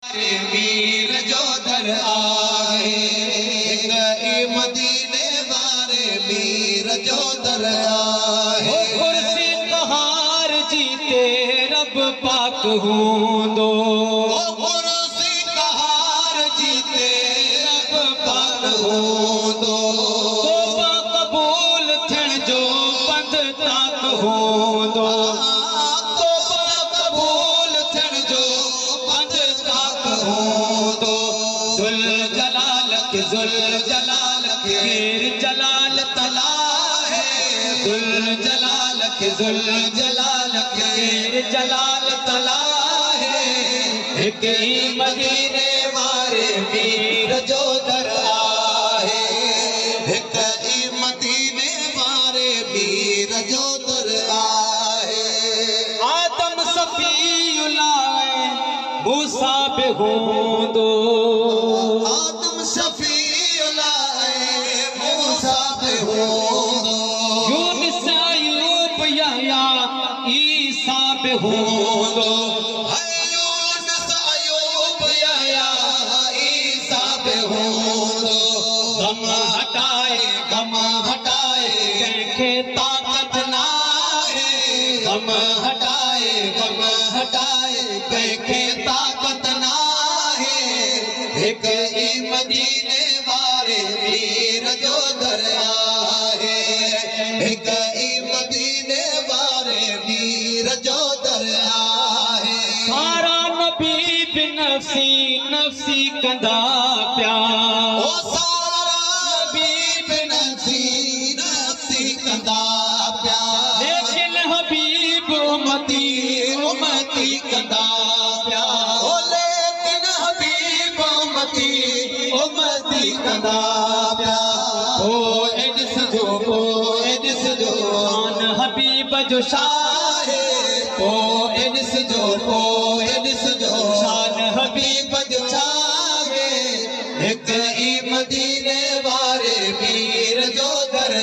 मीर जो दर आहे मदीने वारे मीर जो दर आहे कुर्सी कहार जीते रब पाक हूंदो कुर्सी कहार जीते रब पाक हूंदो तौबा कबूल थियण जो पंध ताक हूंदो ज़ुल जलाल केर जलाल तला है ज़ुल जलाल केर जलाल तला है एक ही मदीने वारे मीर जो दर आहे एक ही मदीने वारे मीर जो दर आहे आदम सफ़ीउल्लाह मूसा बि हूंदो यूनुस अयूब यहया ईसा बि हूंदो यूनुस अयूब यहया ईसा बि हूंदो गम हटाए कंहिंखे ताक़त नाहे गम हटाए कंहिंखे ताक़त नाहे हिक ई मदीने वारे मीर जो दर आहे हिक ई मदीने वारे मीर जो दर आहे सारा नबी बि नफ़्सी नफ़्सी कंदा पिया सारा नबी बि नफ़्सी नफ़्सी कंदा पिया लेकिन हबीब उम्मती कंदा पिया लेकिन हबीब उम्मती कंदा पिया शान हबीब जो शान शान हबीब जो शान हिक ई मदीने वारे मीर जो दर